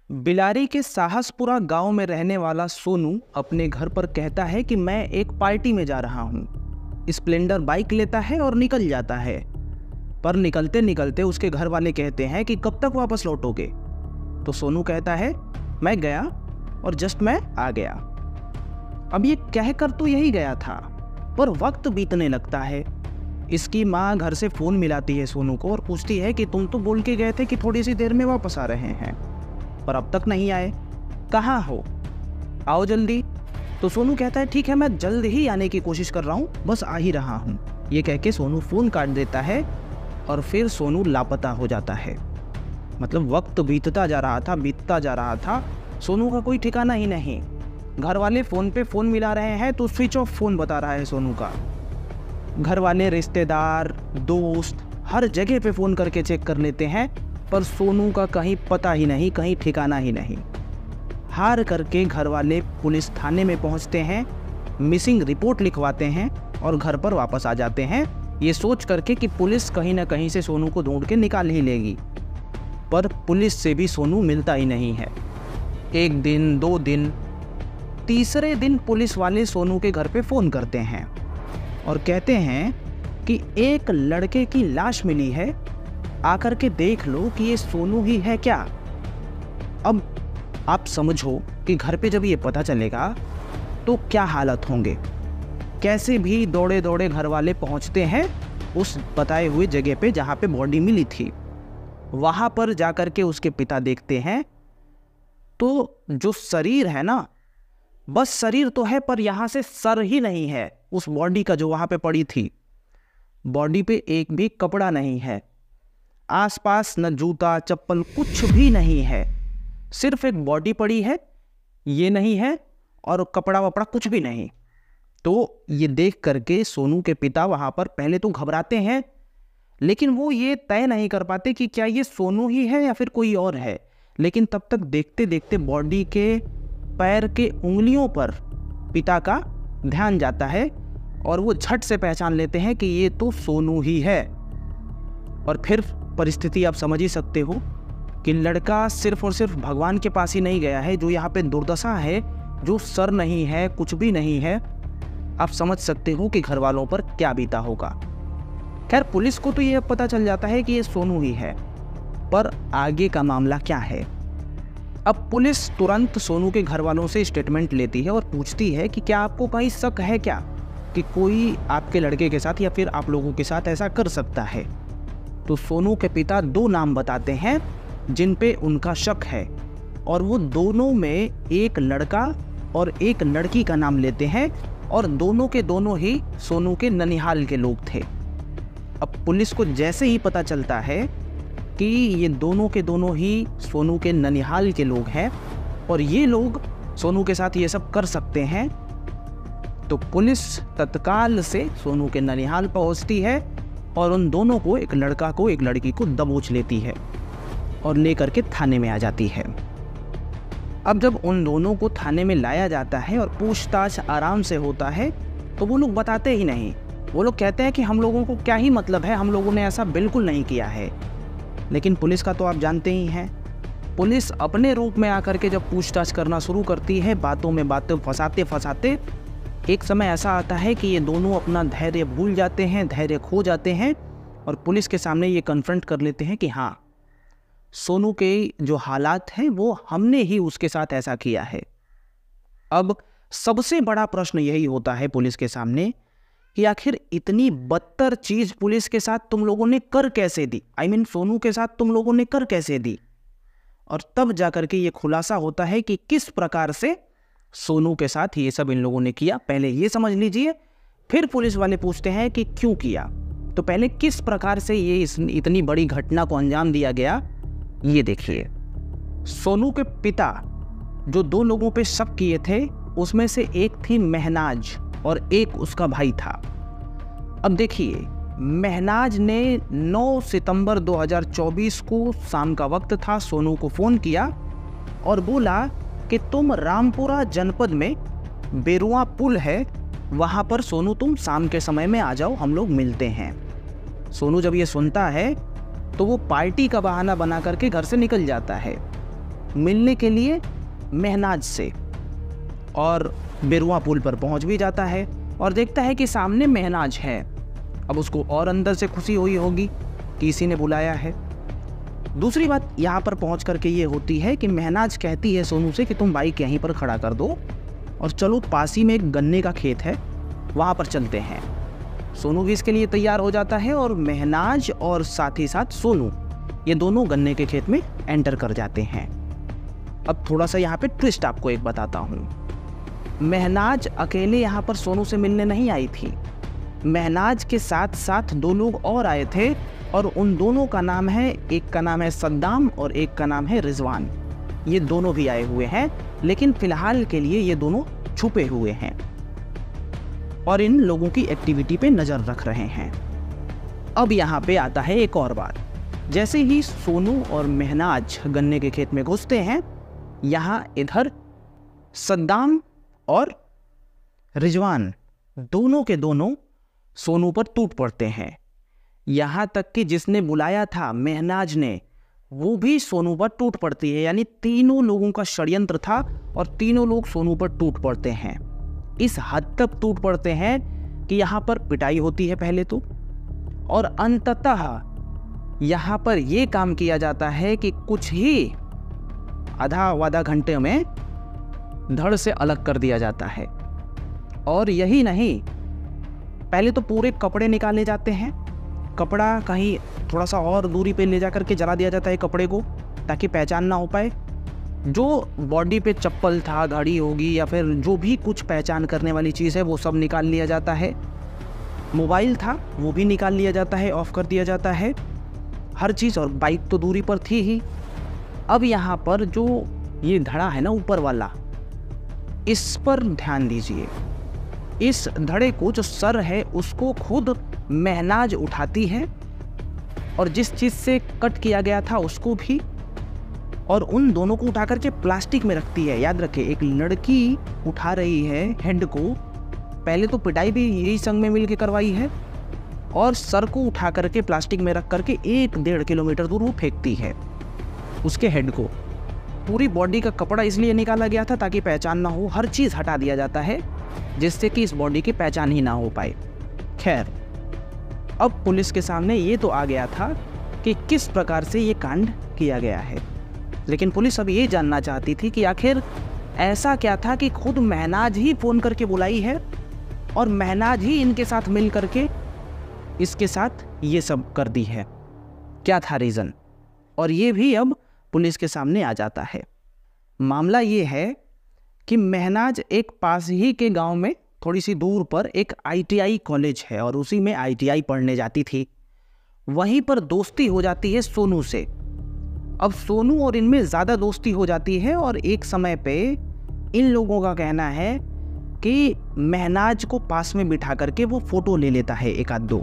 बिलारी के साहसपुरा गांव में रहने वाला सोनू अपने घर पर कहता है कि मैं एक पार्टी में जा रहा हूं। स्प्लेंडर बाइक लेता है और निकल जाता है। पर निकलते निकलते उसके घर वाले कहते हैं कि कब तक वापस लौटोगे। तो सोनू कहता है मैं गया और जस्ट मैं आ गया। अब ये कहकर तो यही गया था, पर वक्त बीतने लगता है। इसकी माँ घर से फ़ोन मिलाती है सोनू को और पूछती है कि तुम तो बोल के गए थे कि थोड़ी सी देर में वापस आ रहे हैं, पर अब तक नहीं आए, कहाँ हो, आओ जल्दी। तो सोनू कहता है ठीक है, मैं जल्द ही आने की कोशिश कर रहा हूँ, बस आ ही रहा हूँ। ये कह के सोनू फ़ोन काट देता है और फिर सोनू लापता हो जाता है। मतलब वक्त बीतता जा रहा था, सोनू का कोई ठिकाना ही नहीं। घर वाले फ़ोन पे फ़ोन मिला रहे हैं तो स्विच ऑफ फ़ोन बता रहा है सोनू का। घर वाले, रिश्तेदार, दोस्त हर जगह पे फ़ोन करके चेक कर लेते हैं, पर सोनू का कहीं पता ही नहीं, कहीं ठिकाना ही नहीं। हार करके घर वाले पुलिस थाने में पहुंचते हैं, मिसिंग रिपोर्ट लिखवाते हैं और घर पर वापस आ जाते हैं, ये सोच करके कि पुलिस कहीं ना कहीं से सोनू को ढूंढ के निकाल ही लेगी। पर पुलिस से भी सोनू मिलता ही नहीं है। एक दिन, 2 दिन, तीसरे दिन पुलिस वाले सोनू के घर पे फ़ोन करते हैं और कहते हैं कि एक लड़के की लाश मिली है, आकर के देख लो कि ये सोनू ही है क्या। अब आप समझो कि घर पे जब ये पता चलेगा तो क्या हालत होंगे। कैसे भी दौड़े दौड़े घर वाले पहुंचते हैं उस बताए हुए जगह पे जहां पे बॉडी मिली थी। वहां पर जाकर के उसके पिता देखते हैं तो जो शरीर है ना, बस शरीर तो है पर यहाँ से सर ही नहीं है उस बॉडी का जो वहाँ पे पड़ी थी। बॉडी पे एक भी कपड़ा नहीं है, आसपास न जूता चप्पल कुछ भी नहीं है, सिर्फ एक बॉडी पड़ी है, ये नहीं है, और कपड़ा वपड़ा कुछ भी नहीं। तो ये देख करके सोनू के पिता वहाँ पर पहले तो घबराते हैं, लेकिन वो ये तय नहीं कर पाते कि क्या ये सोनू ही है या फिर कोई और है। लेकिन तब तक देखते देखते बॉडी के पैर के उंगलियों पर पिता का ध्यान जाता है और वो झट से पहचान लेते हैं कि ये तो सोनू ही है। और फिर परिस्थिति आप समझ ही सकते हो कि लड़का सिर्फ और सिर्फ भगवान के पास ही नहीं गया है, जो यहाँ पे दुर्दशा है, जो सर नहीं है, कुछ भी नहीं है, आप समझ सकते हो कि घर वालों पर क्या बीता होगा। खैर पुलिस को तो ये पता चल जाता है कि ये सोनू ही है, पर आगे का मामला क्या है। अब पुलिस तुरंत सोनू के घर वालों से स्टेटमेंट लेती है और पूछती है कि क्या आपको कहीं शक है क्या कि कोई आपके लड़के के साथ या फिर आप लोगों के साथ ऐसा कर सकता है। तो सोनू के पिता 2 नाम बताते हैं जिन पे उनका शक है, और वो दोनों में एक लड़का और एक लड़की का नाम लेते हैं, और दोनों के दोनों ही सोनू के ननिहाल के लोग थे। अब पुलिस को जैसे ही पता चलता है कि ये दोनों के दोनों ही सोनू के ननिहाल के लोग हैं और ये लोग सोनू के साथ ये सब कर सकते हैं, तो पुलिस तत्काल से सोनू के ननिहाल पहुंचती है और उन दोनों को, एक लड़का को एक लड़की को दबोच लेती है और लेकर के थाने में आ जाती है। अब जब उन दोनों को थाने में लाया जाता है और पूछताछ आराम से होता है तो वो लोग बताते ही नहीं। वो लोग कहते हैं कि हम लोगों को क्या ही मतलब है, हम लोगों ने ऐसा बिल्कुल नहीं किया है। लेकिन पुलिस का तो आप जानते ही हैं, पुलिस अपने रूप में आकर के जब पूछताछ करना शुरू करती है, बातों में बातें फंसाते फंसाते एक समय ऐसा आता है कि ये दोनों अपना धैर्य भूल जाते हैं, धैर्य खो जाते हैं और पुलिस के सामने ये कन्फ्रंट कर लेते हैं कि हाँ, सोनू के जो हालात हैं वो हमने ही उसके साथ ऐसा किया है। अब सबसे बड़ा प्रश्न यही होता है पुलिस के सामने कि आखिर इतनी बदतर चीज पुलिस के साथ तुम लोगों ने कर कैसे दी, सोनू के साथ तुम लोगों ने कर कैसे दी। और तब जाकर के ये खुलासा होता है कि किस प्रकार से सोनू के साथ ये सब इन लोगों ने किया। पहले ये समझ लीजिए, फिर पुलिस वाले पूछते हैं कि क्यों किया। तो पहले किस प्रकार से ये इतनी बड़ी घटना को अंजाम दिया गया, ये देखिए। सोनू के पिता जो 2 लोगों पे शक किए थे, उसमें से एक थी महनाज और एक उसका भाई था। अब देखिए, महनाज ने 9 सितंबर 2024 को शाम का वक्त था, सोनू को फ़ोन किया और बोला कि तुम रामपुरा जनपद में बेरुआ पुल है, वहाँ पर सोनू तुम शाम के समय में आ जाओ, हम लोग मिलते हैं। सोनू जब ये सुनता है तो वो पार्टी का बहाना बना करके घर से निकल जाता है मिलने के लिए महनाज से और बेरुआ पुल पर पहुंच भी जाता है और देखता है कि सामने महनाज है। अब उसको और अंदर से खुशी हुई होगी कि इसी ने बुलाया है। दूसरी बात यहाँ पर पहुँच करके ये होती है कि महनाज कहती है सोनू से कि तुम बाइक यहीं पर खड़ा कर दो और चलो, पास ही में एक गन्ने का खेत है, वहाँ पर चलते हैं। सोनू भी इसके लिए तैयार हो जाता है और महनाज और साथ ही साथ सोनू ये दोनों गन्ने के खेत में एंटर कर जाते हैं। अब थोड़ा सा यहाँ पे ट्विस्ट आपको एक बताता हूँ। महनाज अकेले यहाँ पर सोनू से मिलने नहीं आई थी, महनाज के साथ साथ 2 लोग और आए थे और उन दोनों का नाम है, एक का नाम है सद्दाम और एक का नाम है रिजवान। ये दोनों भी आए हुए हैं, लेकिन फिलहाल के लिए ये दोनों छुपे हुए हैं और इन लोगों की एक्टिविटी पे नज़र रख रहे हैं। अब यहाँ पे आता है एक और बात। जैसे ही सोनू और महनाज गन्ने के खेत में घुसते हैं, यहाँ इधर सद्दाम और रिजवान दोनों के दोनों सोनू पर टूट पड़ते हैं। यहाँ तक कि जिसने बुलाया था महनाज ने, वो भी सोनू पर टूट पड़ती है। यानी तीनों लोगों का षड्यंत्र था और तीनों लोग सोनू पर टूट पड़ते हैं। इस हद तक टूट पड़ते हैं कि यहाँ पर पिटाई होती है पहले तो, और अंततः यहाँ पर ये काम किया जाता है कि कुछ ही आधा घंटे में धड़ से अलग कर दिया जाता है। और यही नहीं, पहले तो पूरे कपड़े निकाले जाते हैं, कपड़ा कहीं थोड़ा सा और दूरी पे ले जा करके जला दिया जाता है कपड़े को, ताकि पहचान ना हो पाए। जो बॉडी पे चप्पल था, घड़ी होगी या फिर जो भी कुछ पहचान करने वाली चीज़ है वो सब निकाल लिया जाता है। मोबाइल था वो भी निकाल लिया जाता है, ऑफ कर दिया जाता है, हर चीज़। और बाइक तो दूरी पर थी ही। अब यहाँ पर जो ये धड़ा है ना ऊपर वाला, इस पर ध्यान दीजिए। इस धड़े को जो सर है उसको खुद महनाज उठाती है और जिस चीज़ से कट किया गया था उसको भी, और उन दोनों को उठा करके प्लास्टिक में रखती है। याद रखें, एक लड़की उठा रही है हेड को। पहले तो पिटाई भी यही संग में मिल के करवाई है और सर को उठा करके प्लास्टिक में रख करके 1-1.5 किलोमीटर दूर वो फेंकती है उसके हेड को। पूरी बॉडी का कपड़ा इसलिए निकाला गया था ताकि पहचान ना हो, हर चीज़ हटा दिया जाता है जिससे कि इस बॉडी की पहचान ही ना हो पाए। खैर, अब पुलिस के सामने ये तो आ गया था कि किस प्रकार से ये कांड किया गया है, लेकिन पुलिस अब ये जानना चाहती थी कि आखिर ऐसा क्या था कि खुद महनाज ही फ़ोन करके बुलाई है और महनाज ही इनके साथ मिल करके इसके साथ ये सब कर दी है। क्या था रीज़न? और ये भी अब पुलिस के सामने आ जाता है। मामला ये है कि महनाज एक पास ही के गांव में थोड़ी सी दूर पर एक ITI कॉलेज है और उसी में ITI पढ़ने जाती थी। वहीं पर दोस्ती हो जाती है सोनू से। अब सोनू और इनमें ज़्यादा दोस्ती हो जाती है और एक समय पे इन लोगों का कहना है कि महनाज को पास में बिठा करके वो फ़ोटो ले लेता है 1-2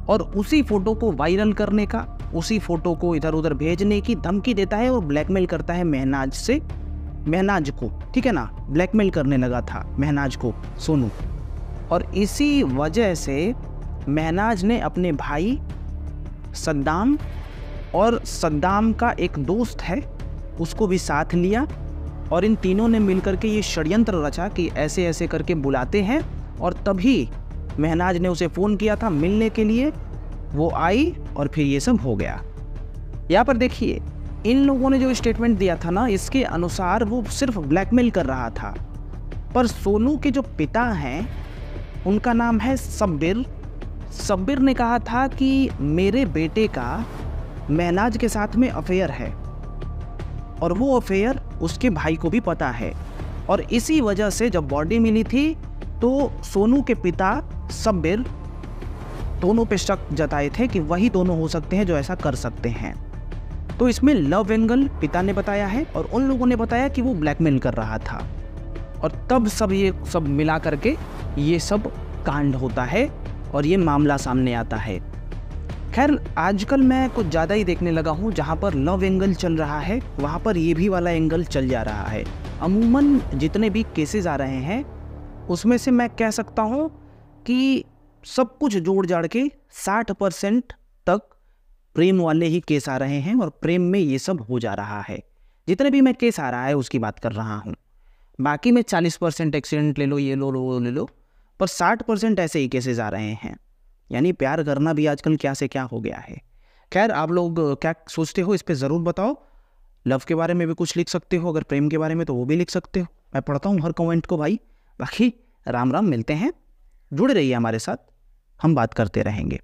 और उसी फ़ोटो को वायरल करने का, उसी फ़ोटो को इधर उधर भेजने की धमकी देता है और ब्लैकमेल करता है महनाज को। ठीक है ना, ब्लैकमेल करने लगा था महनाज को सोनू। और इसी वजह से महनाज ने अपने भाई सद्दाम और सद्दाम का एक दोस्त है उसको भी साथ लिया और इन तीनों ने मिलकर के ये षड्यंत्र रचा कि ऐसे ऐसे करके बुलाते हैं। और तभी महनाज ने उसे फ़ोन किया था मिलने के लिए, वो आई और फिर ये सब हो गया। यहाँ पर देखिए, इन लोगों ने जो स्टेटमेंट दिया था ना, इसके अनुसार वो सिर्फ ब्लैकमेल कर रहा था, पर सोनू के जो पिता हैं उनका नाम है सब्बिर। सब्बिर ने कहा था कि मेरे बेटे का महनाज के साथ में अफेयर है और वो अफेयर उसके भाई को भी पता है। और इसी वजह से जब बॉडी मिली थी तो सोनू के पिता सब्बिर दोनों पे शक जताए थे कि वही दोनों हो सकते हैं जो ऐसा कर सकते हैं। तो इसमें लव एंगल पिता ने बताया है और उन लोगों ने बताया कि वो ब्लैकमेल कर रहा था, और तब ये सब मिला करके ये सब कांड होता है और ये मामला सामने आता है। खैर, आजकल मैं कुछ ज़्यादा ही देखने लगा हूँ, जहाँ पर लव एंगल चल रहा है वहाँ पर ये भी वाला एंगल चल जा रहा है। अमूमन जितने भी केसेस आ रहे हैं उसमें से मैं कह सकता हूँ कि सब कुछ जोड़ जाड़ के 60% तक प्रेम वाले ही केस आ रहे हैं और प्रेम में ये सब हो जा रहा है। जितने भी मैं केस आ रहा है उसकी बात कर रहा हूँ। बाकी में 40% एक्सीडेंट ले लो, ये लो लो वो ले लो, पर 60% ऐसे ही केसेस आ रहे हैं। यानी प्यार करना भी आजकल क्या से क्या हो गया है। खैर, आप लोग क्या सोचते हो इस पे ज़रूर बताओ। लव के बारे में भी कुछ लिख सकते हो, अगर प्रेम के बारे में तो वो भी लिख सकते हो। मैं पढ़ता हूँ हर कमेंट को भाई। बाकी राम राम, मिलते हैं, जुड़े रहिए हमारे साथ, हम बात करते रहेंगे।